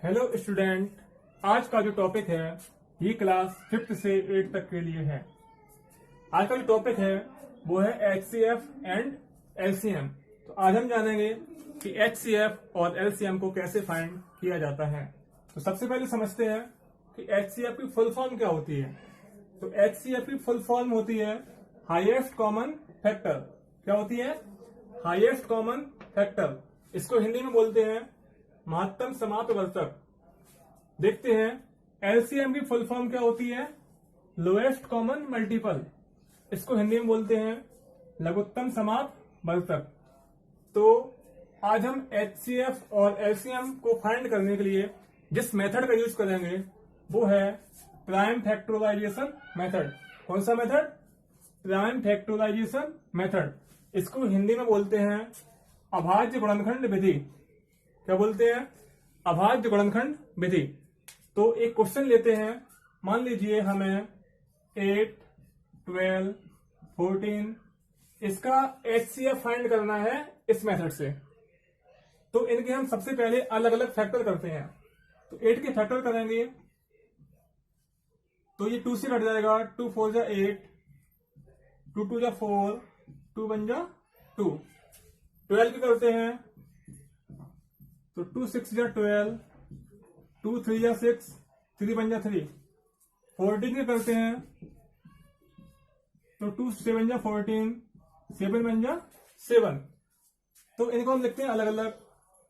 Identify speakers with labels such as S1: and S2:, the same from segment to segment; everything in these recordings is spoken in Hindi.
S1: हेलो स्टूडेंट, आज का जो टॉपिक है ये क्लास 5th से 8th तक के लिए है। आज का जो टॉपिक है वो है HCF एंड LCM। तो आज हम जानेंगे कि HCF और LCM को कैसे फाइंड किया जाता है। तो सबसे पहले समझते हैं कि HCF की फुल फॉर्म क्या होती है। तो HCF की फुल फॉर्म होती है हाईएस्ट कॉमन फैक्टर। क्या होती है? Highest common factor. इसको हिंदी में बोलते हैं महत्तम समापवर्तक। देखते हैं एलसीएम की फुल फॉर्म क्या होती है? Lowest common multiple. इसको हिंदी में बोलते हैं लघुत्तम समापवर्तक। तो आज हम एचसीएफ और एलसीएम को फाइंड करने के लिए जिस मेथड का यूज करेंगे वो है प्राइम फैक्टराइजेशन मेथड। कौन सा मेथड? Prime factorisation method. इसको हिंदी में बोलते हैं अभाज्य गुणनखंड विधि। क्या बोलते हैं? अभाज्य गुणनखंड विधि। तो एक क्वेश्चन लेते हैं। मान लीजिए हमें 8, 12, 14 इसका HCF फाइंड करना है इस मेथड से। तो इनके हम सबसे पहले अलग अलग फैक्टर करते हैं। तो 8 के फैक्टर करेंगे तो ये 2 से कट जाएगा। 2 4 जा 8, 2 2 जा 4, 2 1 जा 2। 12 के करते हैं तो 2 6 जा 12, 2 3 जा 6, 3 1 जा 3। 14 के करते हैं तो 2 7 जा 14, 7 1 जा 7। तो इनको हम लिखते हैं अलग अलग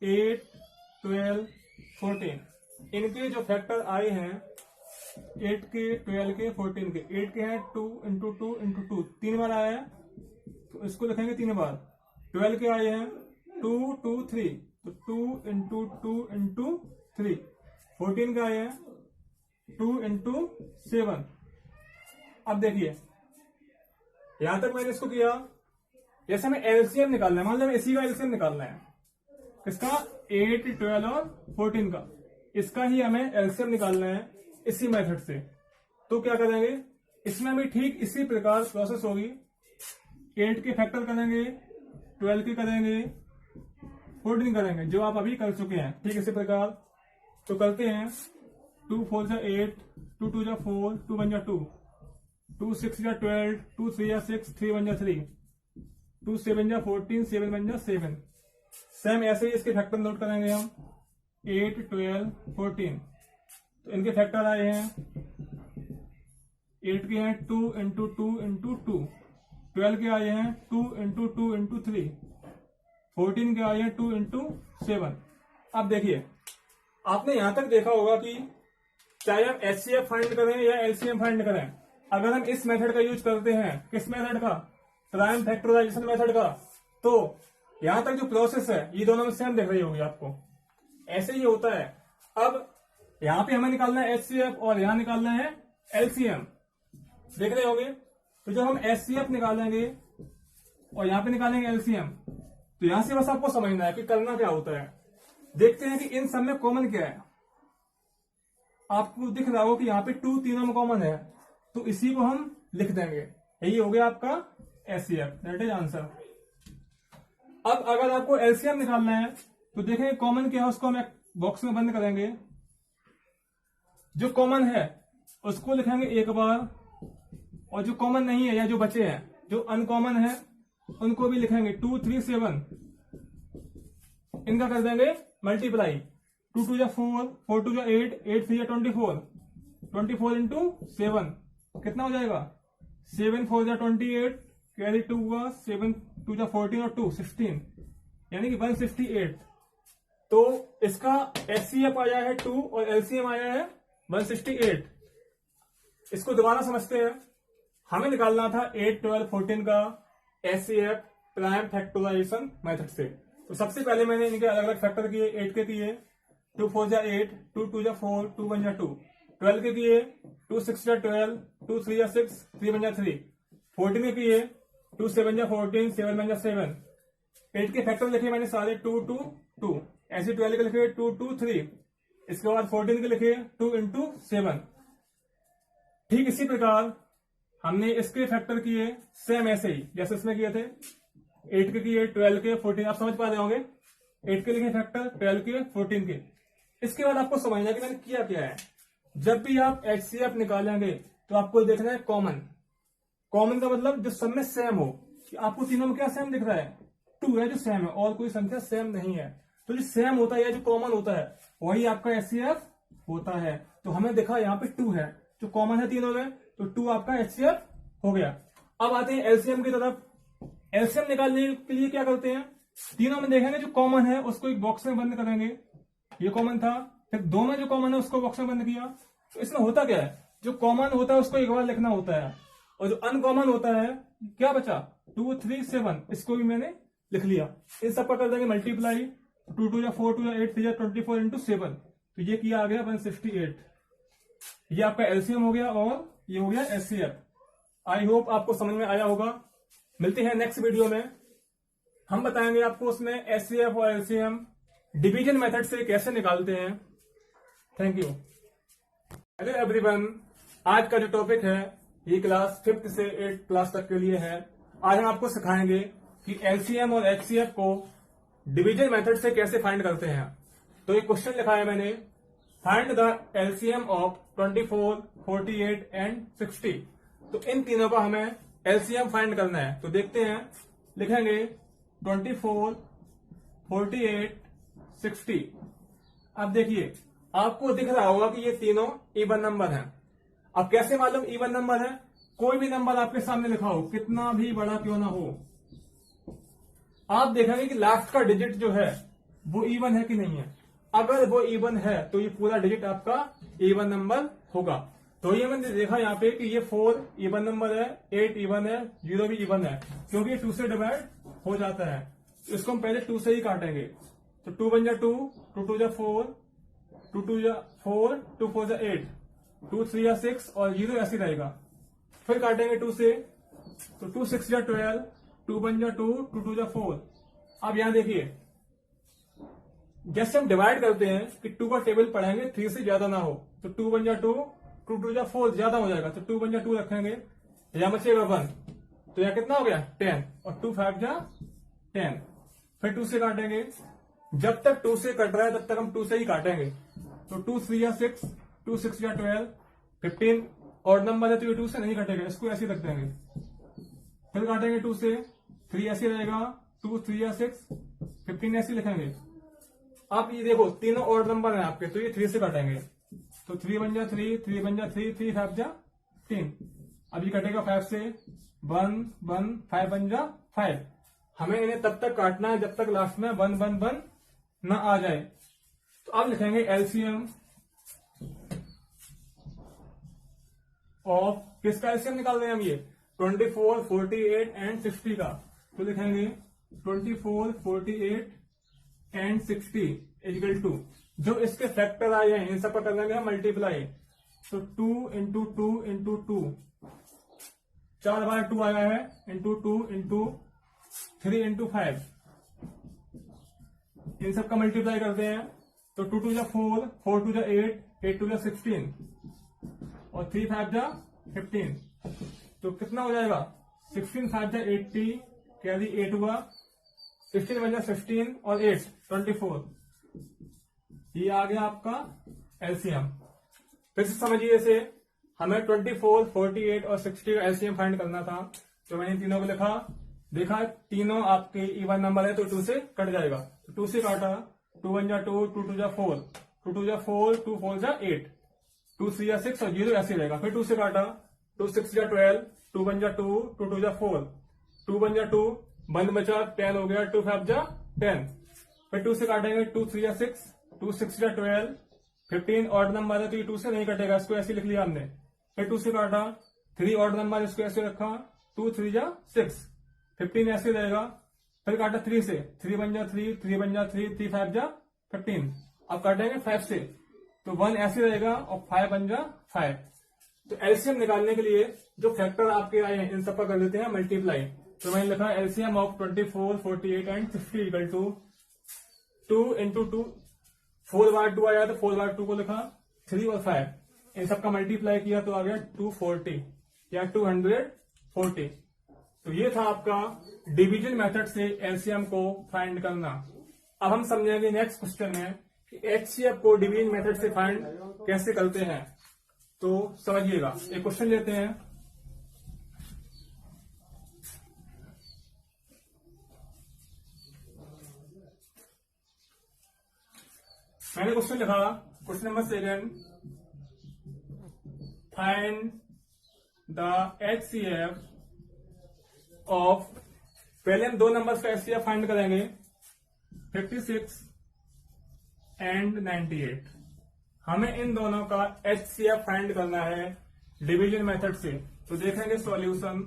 S1: 8, 12, 14। इनके जो फैक्टर आए हैं 8 के, 12 के, 14 के। 8 के हैं 2 इंटू 2 इंटू 2, 3 बार आया है तो इसको लिखेंगे 3 बार। 12 के आए हैं 2 2 3, तो 2 इंटू 2 इंटू 3। 14 का आए हैं 2 इंटू 7। अब देखिए यहां तक मैंने इसको किया। जैसे हमें एलसीएम निकालना है, मान लो हमें इसी का एलसीएम निकालना है। किसका? 8, 12 और 14 का। इसका ही हमें एलसीएम निकालना है इसी मेथड से। तो क्या करेंगे? इसमें भी ठीक इसी प्रकार प्रोसेस होगी। 8 के फैक्टर करेंगे, 12 के करेंगे, 14 करेंगे, जो आप अभी कर चुके हैं। ठीक इसी प्रकार तो करते हैं। 2 4 जा 8, 2 2 जा 4, 2 1 जा 2, 2 6 जा 12, 2 3 जा 6, 3 1 जा 3, 2 7 जा 14, 7 1 जा 7। सेम ऐसे ही इसके फैक्टर नोट करेंगे हम। 8, 12, 14। तो इनके फैक्टर आए हैं 8 के हैं 2 इंटू 2 इंटू 2। 12 के आए हैं 2 इंटू 2 इंटू 3। 14 के आए हैं 2 इंटू 7। अब देखिए आपने यहां तक देखा होगा कि चाहे हम HCF फाइंड करें या LCM फाइंड करें, अगर हम इस मेथड का यूज करते हैं, किस मेथड का? प्राइम फैक्टराइजेशन मेथड का, तो यहां तक जो प्रोसेस है ये दोनों में सेम दिख रही होगी आपको। ऐसे ही होता है। अब यहां पे हमें निकालना है HCF और यहां निकालना है LCM। देख रहे होंगे। तो जब हम HCF निकालेंगे और यहां पे निकालेंगे LCM, तो यहां से बस आपको समझना है कि करना क्या होता है। देखते हैं कि इन सब में कॉमन क्या है। आपको दिख रहा हो कि यहाँ पे 2 तीनों में कॉमन है, तो इसी को हम लिख देंगे। यही हो गया आपका HCF, दैट इज आंसर। अब अगर आपको LCM निकालना है तो देखेंगे कॉमन क्या है, उसको हम एक बॉक्स में बंद करेंगे। जो कॉमन है उसको लिखेंगे एक बार, और जो कॉमन नहीं है या जो बचे हैं, जो अनकॉमन है, उनको भी लिखेंगे। 2 3 7, इनका कर देंगे मल्टीप्लाई। 2 2 जा 4, 4 2 जा 8, 8 3 जा 24, 24 इंटू 7 कितना हो जाएगा? 7 4 जा 28, कैरी 2 हुआ, 7 2 जा 14 और 2 16, यानी कि 168। तो इसका HCF आया है 2 और LCM आया है 168। इसको दोबारा समझते हैं। हमें निकालना था 8, 12, 14 का HCF प्राइम फैक्टराइजेशन मेथड से। तो सबसे पहले मैंने इनके अलग अलग फैक्टर किए। 8 के किए 2 4 जा 8, 2 2 जा 4, 2 1 जा 2। 12 के किए 2 6 जा 12, 2 3 जा 6, 3 1 जा 3। 14 के किए 2 7 जा 14, 7 1 जा 7। 8 के फैक्टर लिखे मैंने सारे 2 2 2। ऐसे 12 के लिखे 2 2 3। इसके बाद 14 के लिखे 2 इंटू 7। ठीक इसी प्रकार हमने इसके फैक्टर किए सेम ऐसे ही जैसे इसमें किए थे। 8 के किए, 12 के, 14। आप समझ पा रहे होंगे। 8 के लिखे फैक्टर, 12 के, 14 के। इसके बाद आपको समझना कि मैंने किया क्या है। जब भी आप HCF निकालेंगे तो आपको देखना है कॉमन। कॉमन का मतलब जो सब में सेम हो, कि आपको तीनों में क्या सेम दिख रहा है, 2 है जो सेम है, और कोई संख्या सेम नहीं है। तो जो सेम होता है या जो कॉमन होता है वही आपका HCF होता है। तो हमें देखा यहाँ पे 2 है जो कॉमन है तीनों में, तो 2 आपका HCF हो गया। अब आते हैं LCM की तरफ। LCM निकालने के लिए क्या करते हैं, तीनों में देखेंगे जो कॉमन है उसको एक बॉक्स में बंद करेंगे, ये कॉमन था, फिर 2 में जो कॉमन है उसको बॉक्स में बंद किया। तो इसमें होता क्या है, जो कॉमन होता है उसको एक बार लिखना होता है, और जो अनकॉमन होता है क्या बचा, 2 3 7, इसको भी मैंने लिख लिया। इन सब पर कर देंगे मल्टीप्लाई, 2 2 या 4 2 या 8 3 या 24 इंटू 7, तो ये किया आ गया 168। ये आपका LCM हो गया और ये हो गया HCF। आई होप आपको समझ में आया होगा। मिलते हैं नेक्स्ट वीडियो में, हम बताएंगे आपको उसमें HCF और LCM डिवीजन मेथड से कैसे निकालते हैं। Thank you. हेलो एवरीवन, आज का जो टॉपिक है ये क्लास 5th से 8th क्लास तक के लिए है। आज हम आपको सिखाएंगे कि LCM और HCF को डिवीजन मेथड से कैसे फाइंड करते हैं। तो ये क्वेश्चन लिखा है मैंने, find the LCM of 24, 48 and 60। तो इन तीनों का हमें LCM फाइंड करना है। तो देखते हैं, लिखेंगे 24, 48, 60। अब देखिए आपको दिख रहा होगा कि ये तीनों इवन नंबर हैं। अब कैसे मालूम इवन नंबर है, कोई भी नंबर आपके सामने लिखा हो, कितना भी बड़ा क्यों ना हो, आप देखेंगे कि लास्ट का डिजिट जो है वो इवन है कि नहीं है। अगर वो इवन है तो ये पूरा डिजिट आपका इवन नंबर होगा। तो ये मैंने देखा यहाँ पे कि ये 4 इवन नंबर है, 8 इवन है, 0 भी इवन है, क्योंकि ये 2 से डिवाइड हो जाता है। तो इसको हम पहले 2 से ही काटेंगे। तो 2 बन जा 2, 2 2 जा 4, 2 2 जा 4, 2 4 जा 8, 2 3 जा 6 और 0 ऐसे रहेगा। फिर काटेंगे 2 से, तो 2 6 जा 12, 2 बन जा 2, 2 2 जा 4। अब यहां देखिए जैसे हम डिवाइड करते हैं कि 2 का टेबल पढ़ेंगे 3 से ज्यादा ना हो, तो 2 बन जा 2, 2 2 जा 4 ज्यादा हो जाएगा, तो 2 बन जा 2 रखेंगे, यहां बचेगा 1, तो यहां कितना हो गया 10, और 2 5 जा 10। फिर 2 से काटेंगे, जब तक 2 से कट रहा है तब तक हम 2 से ही काटेंगे। तो 2 3 जा 6, 2 6 जा 12, 15 और नंबर है तो ये 2 से नहीं कटेगा, इसको ऐसे रख देंगे। फिर काटेंगे 2 से, 3 ऐसे रहेगा, 2 3 जा 6, 15 ऐसे लिखेंगे। आप ये देखो तीनों और नंबर हैं आपके, तो ये 3 से काटेंगे, तो 3 बन जा 3, 3 बन जा 3, 3 5 जा 3। अभी कटेगा 5 से, 1 1 5 बन जा 5। हमें इन्हें तब तक काटना है जब तक लास्ट में 1 1 1 ना आ जाए। तो अब लिखेंगे LCM ऑफ, किसका LCM निकाल रहे हैं हम, ये 24, 48 एंड 60 का। तो लिखेंगे 24, 48 एंड 60 इक्वल टू, जो इसके फैक्टर आए हैं इन सब पर कर देंगे मल्टीप्लाई। तो 2 इंटू 2 इंटू 2, 4 बार 2 आया है, इंटू 2 इंटू 3 इंटू 5, इन सब का मल्टीप्लाई करते हैं। तो 2 2 जा 4, 4 2 जा 8, 8 2 जा 16 और 3 5 जा 15। तो कितना हो जाएगा, 16 5 जा 80, कैरी 8 हुआ, 16 बन जा 16 और 8 24। ये आ गया आपका LCM। फिर से समझिए इसे, हमें 24, 48 और 60 का LCM फाइंड करना था। तो मैंने तीनों को लिखा, देखा तीनों आपके इवन नंबर है तो 2 से कट जाएगा, तो 2 से काटा, 2 बन जा 2, 2 2 जा 4, 2 2 जा 4, 2 4 जा 8, 2 3 जा 6 और 0 ऐसे रहेगा। फिर 2 से काटा, 2 6 जा 12, 2 बन जा 2, 2 2 जा 4, 2 बन जा 2, बंद बचा 10 हो गया, 2 5 जा 10। फिर 2 से काटेंगे, 2 3 जा 6, 2 6 जा 12, 15 ऑड नंबर है तो ये 2 से नहीं कटेगा, इसको ऐसे लिख लिया हमने। फिर 2 से काटा, 3 ऑड नंबर, इसको ऐसे रखा, 2 3 जा 6, 15 ऐसे रहेगा। फिर काटा 3 से, 3 बन जा 3, 3 बन जा 3, 3 5 जा 15। अब काटेंगे 5 से, तो 1 ऐसे रहेगा और 5 बन जा 5। तो LCM निकालने के लिए जो फैक्टर आपके आए हैं इन सब पर कर देते हैं मल्टीप्लाई। तो मैंने लिखा LCM of 24, 48 and 60 equal to 2 into 2, 4 बार 2 आया तो 4 बार 2 को लिखा, 3 और 5 इन सब का मल्टीप्लाई किया तो आ गया 240 या 240। तो ये था आपका डिवीजन मेथड से LCM को फाइंड करना। अब हम समझेंगे नेक्स्ट क्वेश्चन में कि HCF को डिवीजन मेथड से फाइंड कैसे करते हैं। तो समझिएगा, एक क्वेश्चन लेते हैं। मैंने क्वेश्चन लिखा, question number 2, find the HCF of, पहले हम दो नंबर्स का HCF फाइंड करेंगे, 56 एंड 98। हमें इन दोनों का HCF फाइंड करना है डिवीजन मेथड से। तो देखेंगे सॉल्यूशन।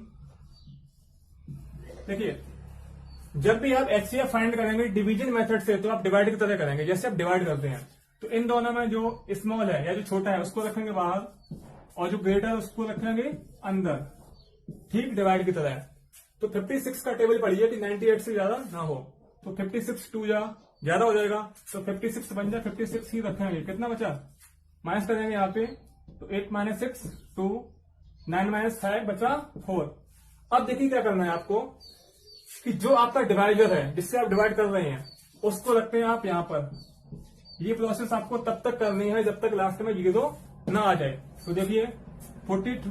S1: देखिए, जब भी आप HCF फाइंड करेंगे डिवीजन मेथड से, तो आप डिवाइड की तरह करेंगे, जैसे आप डिवाइड करते हैं। तो इन दोनों में जो स्मॉल है या जो छोटा है उसको रखेंगे बाहर, और जो ग्रेटर है उसको रखेंगे अंदर, ठीक डिवाइड की तरह। तो 56 का टेबल पढ़िए कि 98 से ज्यादा ना हो। तो 56 2 या ज्यादा हो जाएगा, तो 56 बन जाए, 56 ही रखेंगे। कितना बचा, माइनस करेंगे यहाँ पे, तो 8 - 6 2, 9 - 5 बचा 4। अब देखिए क्या करना है आपको, कि जो आपका डिवाइडर है जिससे आप डिवाइड कर रहे हैं उसको रखते हैं आप यहाँ पर। ये प्रोसेस आपको तब तक करनी है जब तक लास्ट में 0 ना आ जाए। तो देखिए 42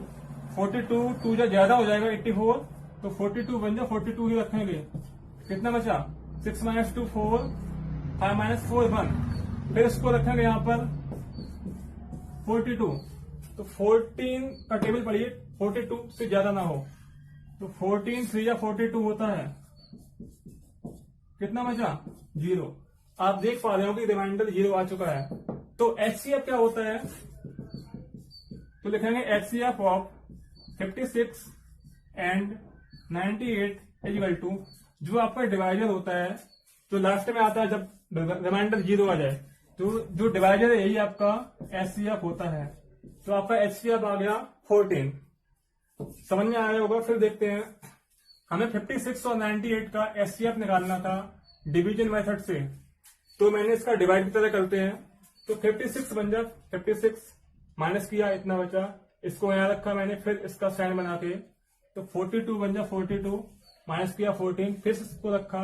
S1: 2 ज्यादा हो जाएगा 84, तो 42 बन जाए, 42 ही रखेंगे। कितना बचा, 6 - 2 4, 5 - 4 1। फिर इसको रखेंगे यहाँ पर 42। तो 14 का टेबल पढ़िए, 42 से ज्यादा ना हो। तो 14 3 या 42 होता है। कितना बचा, 0। आप देख पा रहे हो कि रिमाइंडर 0 आ चुका है। तो HCF क्या होता है, तो लिखेंगे HCF of 56 and 98 equal to, जो आपका डिवाइडर होता है, तो लास्ट में आता है जब रिमाइंडर 0 आ जाए, तो जो डिवाइडर है यही आपका HCF होता है। तो आपका HCF आ गया 14। समझ में आया होगा। फिर देखते हैं, हमें 56 और 98 का HCF निकालना था डिवीजन मेथड से। तो मैंने इसका डिवाइड की तरह करते हैं। तो 56 बन जा, 56 माइनस किया, इतना बचा, इसको यहां रखा मैंने, फिर इसका साइन बना के। तो 42 बन जा, 42 माइनस किया 14, फिर इसको रखा,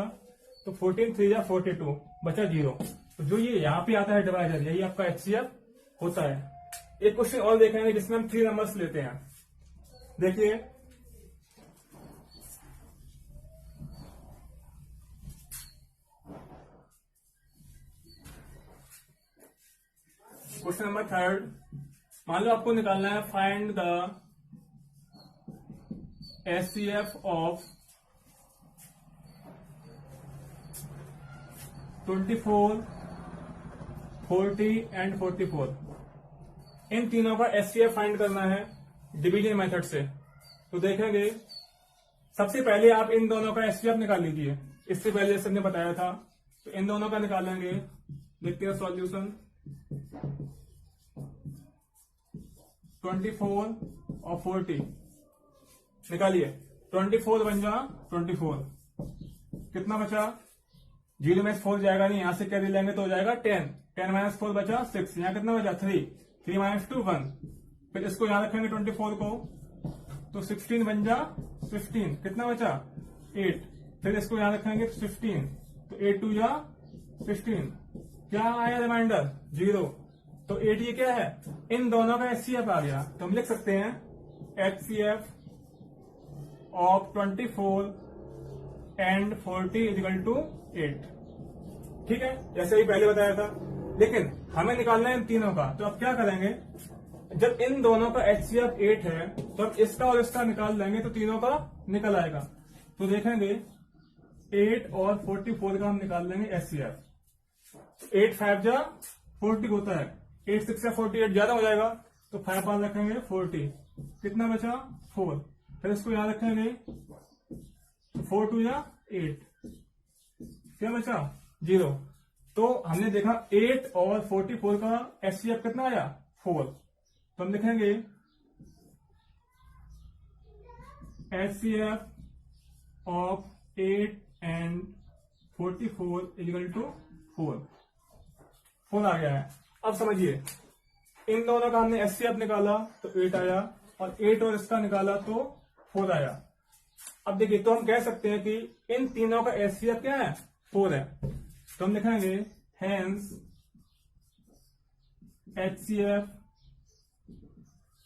S1: तो 14 3 या 42 बचा 0। तो जो ये यहाँ पे आता है डिवाइडर, यही आपका HCF होता है। एक क्वेश्चन और देखेंगे जिसमें हम 3 नंबर्स लेते हैं। देखिए, क्वेश्चन नंबर 3, मान लो आपको निकालना है find the HCF of 24 40 and 44। इन तीनों का HCF फाइंड करना है डिवीजन मेथड से। तो देखेंगे, सबसे पहले आप इन दोनों का HCF निकाल लीजिए। इससे पहले जैसे हमने बताया था, तो इन दोनों का निकालेंगे। देखते हैं सॉल्यूशन। 24 और 40 निकालिए। 24 बन जा 24, कितना बचा, 0 में 4 जाएगा नहीं, यहां से कैरी लेंगे तो हो जाएगा 10। 10 - 4 बचा 6, यहाँ कितना बचा 3, 3 - 2 1। फिर इसको यहां रखेंगे 24 को, तो 16 बन जा 15, कितना बचा 8। फिर इसको यहां रखेंगे 15, तो 8 2 या 15, क्या आया रिमाइंडर 0। तो 8 ये क्या है, इन दोनों का HCF आ गया। तो हम लिख सकते हैं HCF of 24 and 40 equal to 8। ठीक है, जैसे ही पहले बताया था। लेकिन हमें निकालना है इन तीनों का, तो अब क्या करेंगे, जब इन दोनों का HCF 8 है, तो अब इसका और इसका निकाल लेंगे तो तीनों का निकल आएगा। तो देखेंगे 8 और 44 का हम निकाल लेंगे HCF। 8 5 जा 40 होता है, 8 6 या 48 ज्यादा हो जाएगा, तो 5 5 रखेंगे 40, कितना बचा 4। फिर इसको यहां रखेंगे, 4 2 या 8, क्या बचा 0। तो हमने देखा 8 और 44 का HCF कितना आया 4। तो हम लिखेंगे HCF of 8 and 44 equal to 4 आ गया है। अब समझिए, इन दोनों का हमने HCF निकाला तो 8 आया, और 8 और इसका निकाला तो 4 आया। अब देखिए, तो हम कह सकते हैं कि इन तीनों का HCF क्या है 4 है। तो हम लिखेंगे hence HCF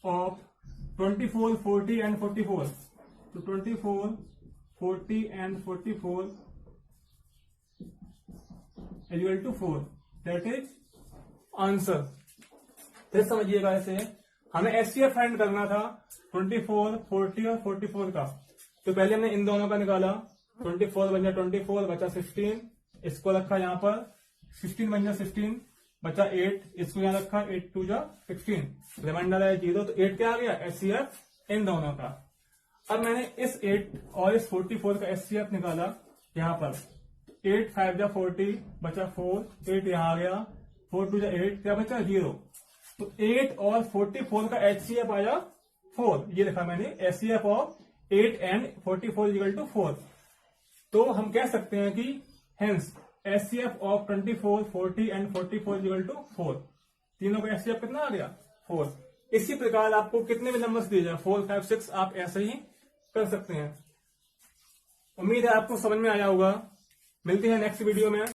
S1: of 24, 40 and 44. So 24, 40 and 44 is equal to 4. That is answer. फिर समझिएगा ऐसे, हमें HCF फाइंड करना था 24, 40 और 44 का। तो पहले हमने इन दोनों का निकाला, 24 बन जा 24 बचा 16, इसको रखा यहाँ पर, 16 बन जा 16 बचा 8, इसको यहाँ रखा, 8 2 जा 16, रिमाइंडर है 0। तो 8 क्या आ गया HCF इन दोनों का। अब मैंने इस 8 और इस 44 का HCF निकाला यहाँ पर, 8 5 जा 40 बचा 4, 8 यहाँ आ गया, 4 2 जा 8, क्या बचा 0। तो 8 और 44 का HCF आया 4, ये लिखा मैंने, HCF of 8 and 44 equal to 4। तो हम कह सकते हैं कि hence HCF of 24, 40 and 44 equal to 4। तीनों का HCF कितना आ गया 4। इसी प्रकार आपको कितने भी नंबर्स दिए जाए 4, 5, 6 आप ऐसे ही कर सकते हैं। उम्मीद है आपको समझ में आया होगा। मिलते हैं नेक्स्ट वीडियो में।